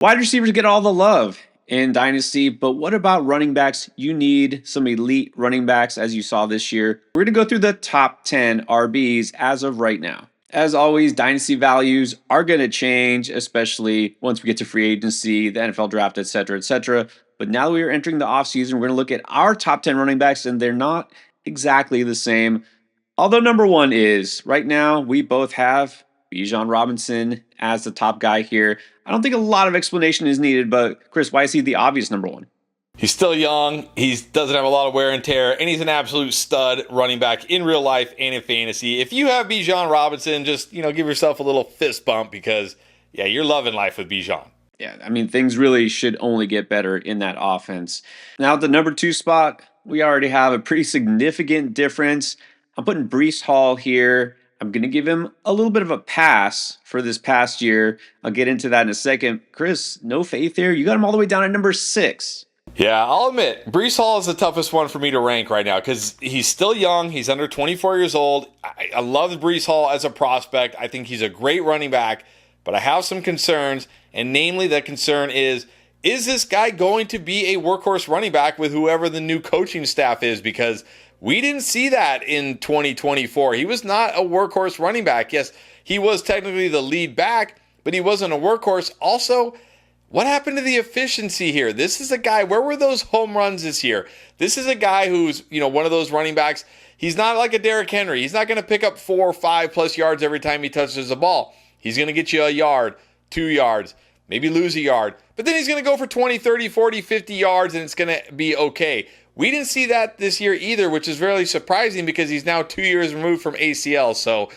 Wide receivers get all the love in Dynasty, but what about running backs? You need some elite running backs, as you saw this year. We're going to go through the top 10 RBs as of right now. As always, Dynasty values are going to change, especially once we get to free agency, the NFL draft, etc., etc. But now that we are entering the offseason, we're going to look at our top 10 running backs, and they're not exactly the same. Although number one is, right now, we both have Bijan Robinson as the top guy here. I don't think a lot of explanation is needed, but Chris, why is he the obvious number one? He's still young. He doesn't have a lot of wear and tear, and he's an absolute stud running back in real life and in fantasy. If you have Bijan Robinson, just give yourself a little fist bump because, yeah, you're loving life with Bijan. Yeah, I mean, things really should only get better in that offense. Now, at the number two spot, we already have a pretty significant difference. I'm putting Breece Hall here. I'm going to give him a little bit of a pass for this past year. I'll get into that in a second. Chris, no faith here. You got him all the way down at number 6. Yeah, I'll admit, Breece Hall is the toughest one for me to rank right now because he's still young. He's under 24 years old. I love Breece Hall as a prospect. I think he's a great running back, but I have some concerns, and namely the concern is this guy going to be a workhorse running back with whoever the new coaching staff is? Because we didn't see that in 2024. He was not a workhorse running back. Yes, he was technically the lead back, but he wasn't a workhorse. Also, what happened to the efficiency here? This is a guy, where were those home runs this year? This is a guy who's, one of those running backs. He's not like a Derrick Henry. He's not going to pick up 4 or 5 plus yards every time he touches the ball. He's going to get you a yard, 2 yards, maybe lose a yard. But then he's going to go for 20, 30, 40, 50 yards, and it's going to be okay. We didn't see that this year either, which is really surprising because he's now 2 years removed from ACL. So,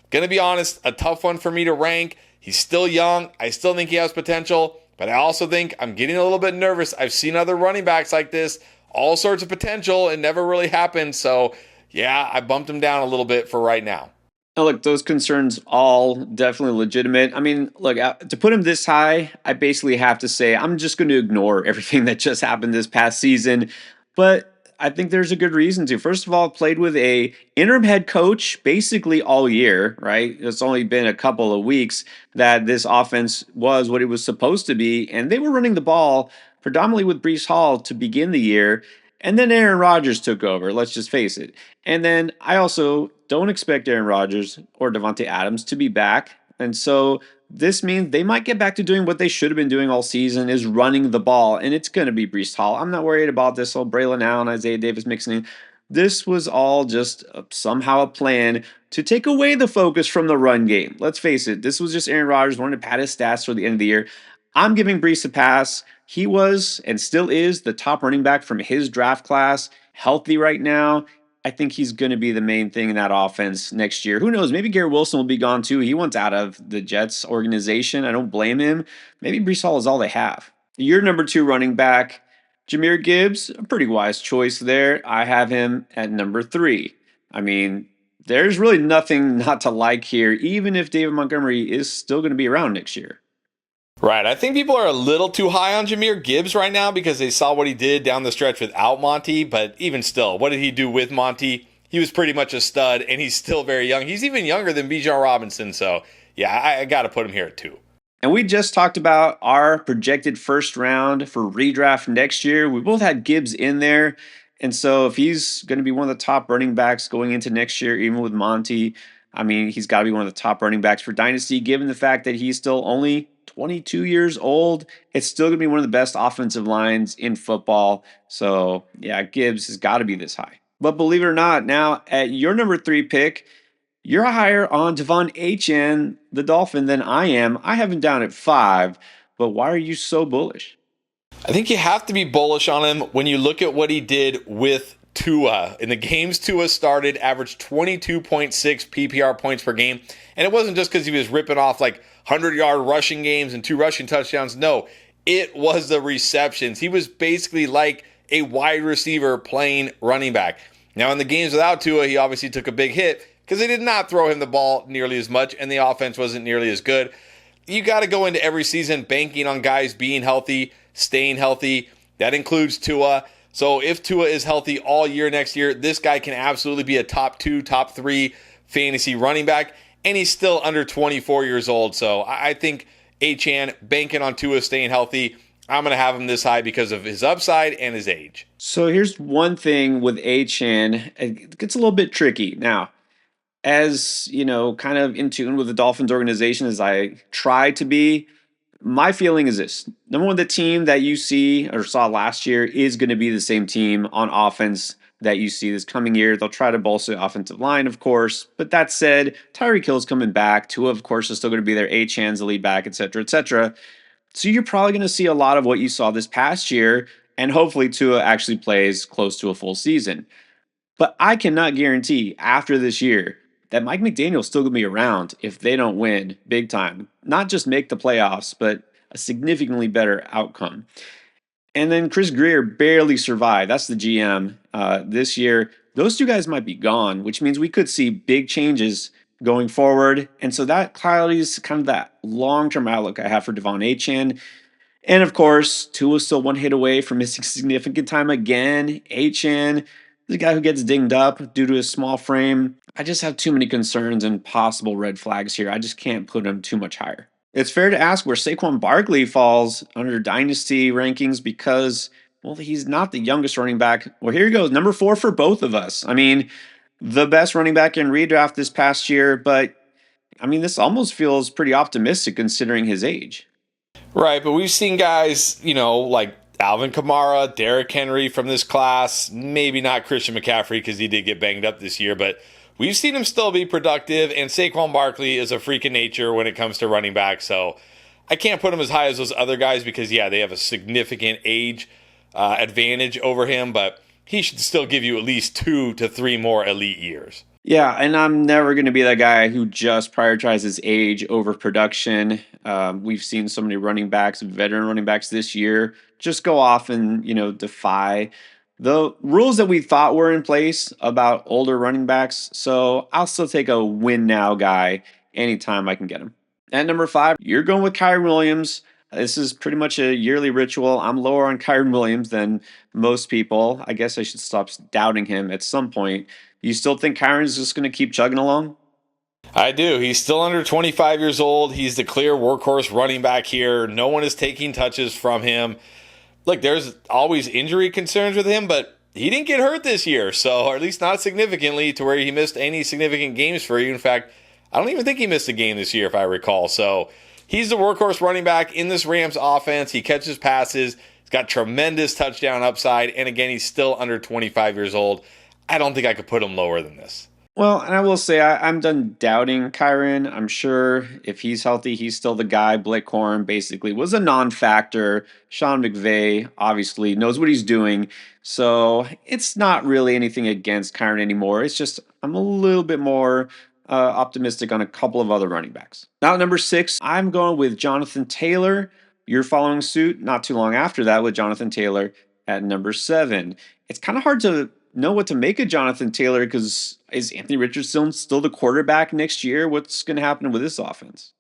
going to be honest, a tough one for me to rank. He's still young. I still think he has potential. But I also think I'm getting a little bit nervous. I've seen other running backs like this, all sorts of potential. It never really happened. So, yeah, I bumped him down a little bit for right now. Now, look, those concerns all definitely legitimate. I mean, look, to put him this high, I basically have to say I'm just going to ignore everything that just happened this past season. But I think there's a good reason to. First of all, played with a interim head coach basically all year, right? It's only been a couple of weeks that this offense was what it was supposed to be, and they were running the ball predominantly with Breece Hall to begin the year, and then Aaron Rodgers took over, let's just face it. And then I also don't expect Aaron Rodgers or Devontae Adams to be back, and so this means they might get back to doing what they should have been doing all season, is running the ball, and it's going to be Breece Hall. I'm not worried about this whole Braylon Allen, Isaiah Davis mixing in. This was all just somehow a plan to take away the focus from the run game. Let's face it, this was just Aaron Rodgers wanting to pad his stats for the end of the year. I'm giving Breece a pass. He was and still is the top running back from his draft class, healthy right now. I think he's going to be the main thing in that offense next year. Who knows? Maybe Garrett Wilson will be gone too. He wants out of the Jets organization. I don't blame him. Maybe Breece Hall is all they have. Your number 2 running back, Jahmyr Gibbs, a pretty wise choice there. I have him at number 3. I mean, there's really nothing not to like here, even if David Montgomery is still going to be around next year. Right. I think people are a little too high on Jahmyr Gibbs right now because they saw what he did down the stretch without Monty. But even still, what did he do with Monty? He was pretty much a stud, and he's still very young. He's even younger than Bijan Robinson. So, yeah, I got to put him here at 2. And we just talked about our projected first round for redraft next year. We both had Gibbs in there. And so if he's going to be one of the top running backs going into next year, even with Monty, I mean, he's got to be one of the top running backs for Dynasty, given the fact that he's still only 22 years old. It's still going to be one of the best offensive lines in football. So, yeah, Gibbs has got to be this high. But believe it or not, now at your number 3 pick, you're higher on Devon Achane, the Dolphin, than I am. I have him down at 5. But why are you so bullish? I think you have to be bullish on him when you look at what he did with Tua. In the games Tua started, averaged 22.6 PPR points per game. And it wasn't just because he was ripping off like 100-yard rushing games and 2 rushing touchdowns. No, it was the receptions. He was basically like a wide receiver playing running back. Now, in the games without Tua, he obviously took a big hit because they did not throw him the ball nearly as much, and the offense wasn't nearly as good. You got to go into every season banking on guys being healthy, staying healthy. That includes Tua. So if Tua is healthy all year next year, this guy can absolutely be a top 2, top 3 fantasy running back, and he's still under 24 years old. So I think Achane, banking on Tua staying healthy. I'm going to have him this high because of his upside and his age. So here's one thing with Achan. It gets a little bit tricky. Now, as you know, kind of in tune with the Dolphins organization as I try to be, my feeling is this. Number one, the team that you see or saw last year is going to be the same team on offense that you see this coming year. They'll try to bolster the offensive line, of course. But that said, Tyreek Hill's coming back. Tua, of course, is still going to be there. Achan's the lead back, et cetera, et cetera. So you're probably going to see a lot of what you saw this past year, and hopefully Tua actually plays close to a full season. But I cannot guarantee after this year that Mike McDaniel's still going to be around if they don't win big time. Not just make the playoffs, but a significantly better outcome. And then Chris Greer barely survived. That's the GM this year. Those two guys might be gone, which means we could see big changes going forward. And so that clouds kind of that long-term outlook I have for Devon Achan. And of course, Tua's still one hit away from missing significant time again. Achan, the guy who gets dinged up due to his small frame. I just have too many concerns and possible red flags here. I just can't put him too much higher. It's fair to ask where Saquon Barkley falls under Dynasty rankings because, well, he's not the youngest running back. Well, here he goes, number 4 for both of us. I mean, the best running back in redraft this past year, but I mean, this almost feels pretty optimistic considering his age. Right, but we've seen guys, like Alvin Kamara, Derrick Henry from this class, maybe not Christian McCaffrey because he did get banged up this year, but we've seen him still be productive, and Saquon Barkley is a freak of nature when it comes to running back, so I can't put him as high as those other guys because, yeah, they have a significant age advantage over him, but he should still give you at least 2 to 3 more elite years. Yeah, and I'm never going to be that guy who just prioritizes age over production. We've seen so many running backs, veteran running backs this year, just go off and defy the rules that we thought were in place about older running backs. So I'll still take a win now guy anytime I can get him. At number 5, you're going with Kyren Williams. This is pretty much a yearly ritual. I'm lower on Kyren Williams than most people. I guess I should stop doubting him at some point. You still think Kyron's just going to keep chugging along? I do. He's still under 25 years old. He's the clear workhorse running back here. No one is taking touches from him. Look, there's always injury concerns with him, but he didn't get hurt this year, so or at least not significantly to where he missed any significant games for you. In fact, I don't even think he missed a game this year, if I recall. So he's the workhorse running back in this Rams offense. He catches passes. He's got tremendous touchdown upside, and again, he's still under 25 years old. I don't think I could put him lower than this. Well, and I will say I'm done doubting Kyren. I'm sure if he's healthy, he's still the guy. Blake Corum basically was a non-factor. Sean McVay obviously knows what he's doing. So it's not really anything against Kyren anymore. It's just I'm a little bit more optimistic on a couple of other running backs. Now at number 6, I'm going with Jonathan Taylor. You're following suit not too long after that with Jonathan Taylor at number 7. It's kind of hard to know what to make of Jonathan Taylor because is Anthony Richardson still the quarterback next year? What's going to happen with this offense?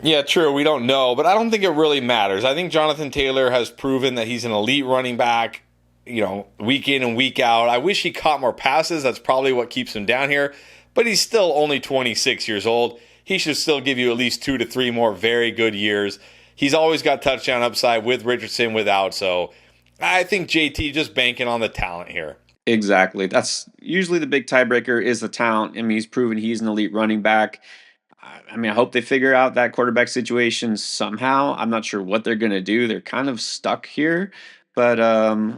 Yeah, true. We don't know, but I don't think it really matters. I think Jonathan Taylor has proven that he's an elite running back, week in and week out. I wish he caught more passes. That's probably what keeps him down here, but he's still only 26 years old. He should still give you at least 2 to 3 more very good years. He's always got touchdown upside with Richardson, without, so I think JT just banking on the talent here. Exactly. That's usually the big tiebreaker is the talent. I mean, he's proven he's an elite running back. I mean, I hope they figure out that quarterback situation somehow. I'm not sure what they're going to do. They're kind of stuck here. But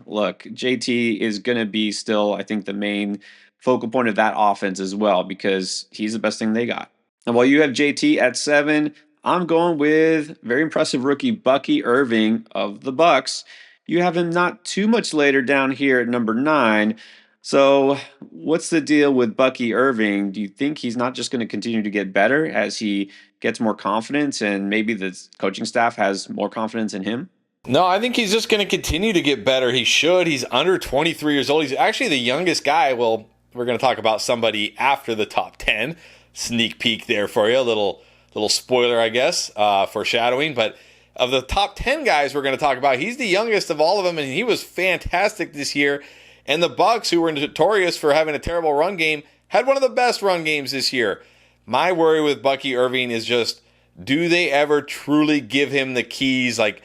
look, JT is going to be still, I think, the main focal point of that offense as well because he's the best thing they got. And while you have JT at 7, I'm going with very impressive rookie Bucky Irving of the Bucks. You have him not too much later down here at number 9. So what's the deal with Bucky Irving? Do you think he's not just going to continue to get better as he gets more confidence and maybe the coaching staff has more confidence in him? No, I think he's just going to continue to get better. He should. He's under 23 years old. He's actually the youngest guy. Well, we're going to talk about somebody after the top 10. Sneak peek there for you. A little spoiler, I guess, foreshadowing. But of the top 10 guys we're going to talk about, he's the youngest of all of them, and he was fantastic this year. And the Bucs, who were notorious for having a terrible run game, had one of the best run games this year. My worry with Bucky Irving is just do they ever truly give him the keys? Like,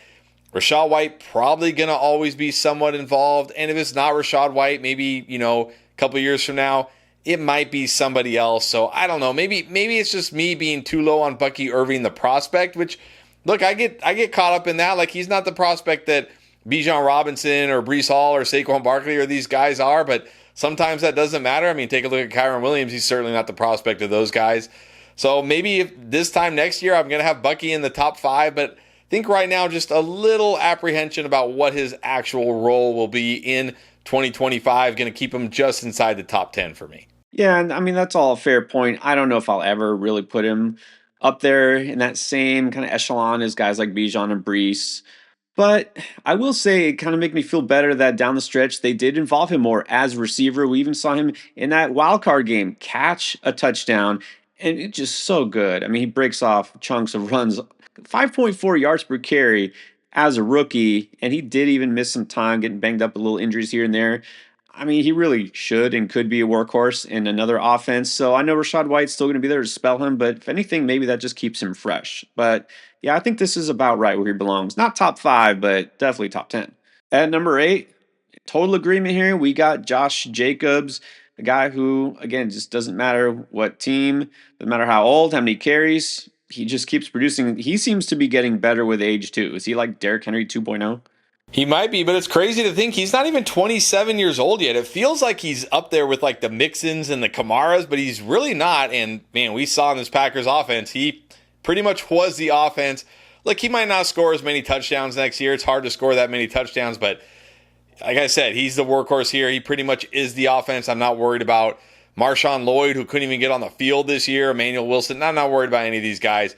Rachaad White probably going to always be somewhat involved. And if it's not Rachaad White, maybe, a couple years from now, it might be somebody else. So I don't know. Maybe it's just me being too low on Bucky Irving, the prospect, which, look, I get caught up in that. Like, he's not the prospect that Bijan Robinson or Breece Hall or Saquon Barkley or these guys are, but sometimes that doesn't matter. I mean, take a look at Kyron Williams. He's certainly not the prospect of those guys. So maybe if this time next year I'm going to have Bucky in the top 5, but I think right now just a little apprehension about what his actual role will be in 2025. Going to keep him just inside the top 10 for me. Yeah, and I mean that's all a fair point. I don't know if I'll ever really put him up there in that same kind of echelon as guys like Bijan and Brees. But I will say it kind of make me feel better that down the stretch they did involve him more as a receiver. We even saw him in that wild card game catch a touchdown, and it's just so good. I mean, he breaks off chunks of runs, 5.4 yards per carry as a rookie, and he did even miss some time, getting banged up with little injuries here and there. I mean, he really should and could be a workhorse in another offense. So I know Rachaad White's still going to be there to spell him, but if anything, maybe that just keeps him fresh. But yeah, I think this is about right where he belongs. Not top 5, but definitely top 10. At number 8, total agreement here. We got Josh Jacobs, a guy who, again, just doesn't matter what team, doesn't matter how old, how many carries. He just keeps producing. He seems to be getting better with age, too. Is he like Derrick Henry 2.0? He might be, but it's crazy to think he's not even 27 years old yet. It feels like he's up there with like the Mixons and the Kamaras, but he's really not. And man, we saw in this Packers offense, he pretty much was the offense. Look, he might not score as many touchdowns next year. It's hard to score that many touchdowns, but like I said, he's the workhorse here. He pretty much is the offense. I'm not worried about Marshawn Lloyd, who couldn't even get on the field this year. Emmanuel Wilson. I'm not worried about any of these guys.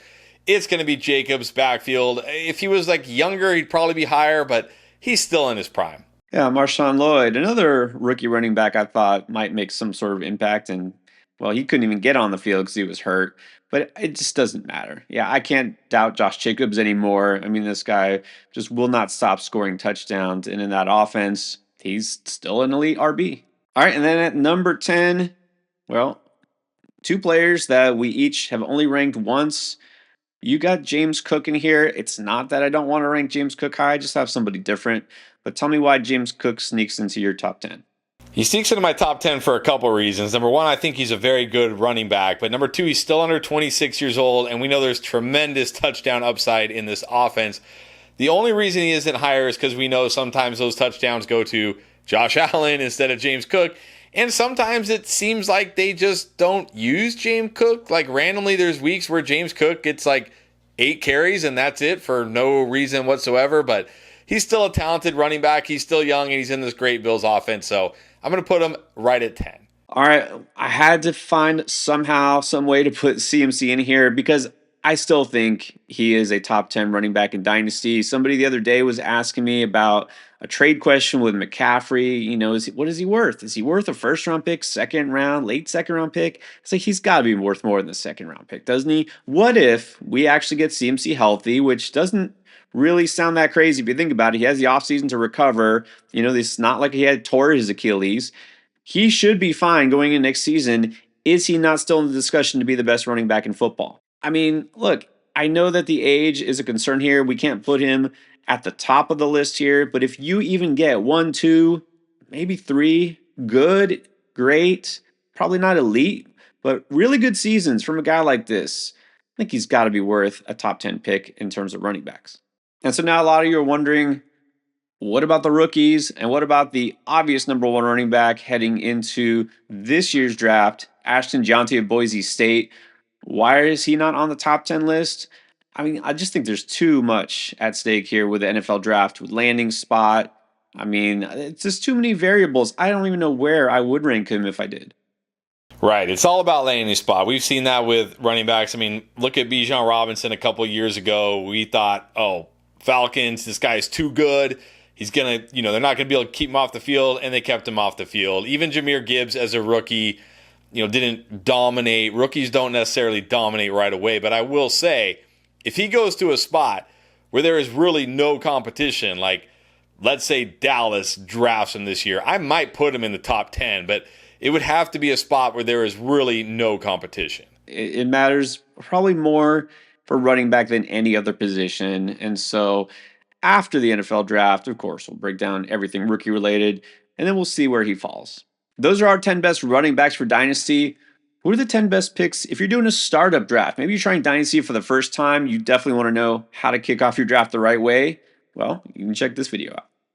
It's going to be Jacobs' backfield. If he was like younger, he'd probably be higher, but he's still in his prime. Yeah, Marshawn Lloyd, another rookie running back I thought might make some sort of impact. And, well, he couldn't even get on the field because he was hurt. But it just doesn't matter. Yeah, I can't doubt Josh Jacobs anymore. I mean, this guy just will not stop scoring touchdowns. And in that offense, he's still an elite RB. All right, and then at number 10, well, 2 players that we each have only ranked once. You got James Cook in here. It's not that I don't want to rank James Cook high. I just have somebody different. But tell me why James Cook sneaks into your top 10. He sneaks into my top 10 for a couple reasons. Number 1, I think he's a very good running back. But number 2, he's still under 26 years old, and we know there's tremendous touchdown upside in this offense. The only reason he isn't higher is because we know sometimes those touchdowns go to Josh Allen instead of James Cook. And sometimes it seems like they just don't use James Cook. Like randomly, there's weeks where James Cook gets like 8 carries and that's it for no reason whatsoever. But he's still a talented running back. He's still young and he's in this great Bills offense. So I'm going to put him right at 10. All right. I had to find somehow, some way to put CMC in here because I still think he is a top 10 running back in Dynasty. Somebody the other day was asking me about a trade question with McCaffrey. You know, what is he worth? Is he worth a first round pick, second round, late second round pick? It's like he's got to be worth more than the second round pick, doesn't he? What if we actually get CMC healthy, which doesn't really sound that crazy if you think about it. He has the offseason to recover. You know, it's not like he had tore his Achilles. He should be fine going in next season. Is he not still in the discussion to be the best running back in football? I mean, look, I know that the age is a concern here. We can't put him at the top of the list here, but if you even get 1, 2, maybe 3 good, great, probably not elite, but really good seasons from a guy like this, I think he's got to be worth a top 10 pick in terms of running backs. And so now a lot of you are wondering, what about the rookies? And what about the obvious number 1 running back heading into this year's draft, Ashton Gianti of Boise State? Why is he not on the top 10 list? I mean, I just think there's too much at stake here with the NFL draft, with landing spot. I mean, it's just too many variables. I don't even know where I would rank him if I did. Right. It's all about landing spot. We've seen that with running backs. I mean, look at Bijan Robinson a couple of years ago. We thought, oh, Falcons, this guy is too good. He's going to, they're not going to be able to keep him off the field, and they kept him off the field. Even Jahmyr Gibbs as a rookie, didn't dominate. Rookies don't necessarily dominate right away, but I will say, if he goes to a spot where there is really no competition, like let's say Dallas drafts him this year, I might put him in the top 10, but it would have to be a spot where there is really no competition. It matters probably more for running back than any other position. And so after the NFL draft, of course, we'll break down everything rookie related, and then we'll see where he falls. Those are our 10 best running backs for Dynasty. Who are the 10 best picks if you're doing a startup draft? Maybe you're trying Dynasty for the first time. You definitely want to know how to kick off your draft the right way. Well, you can check this video out.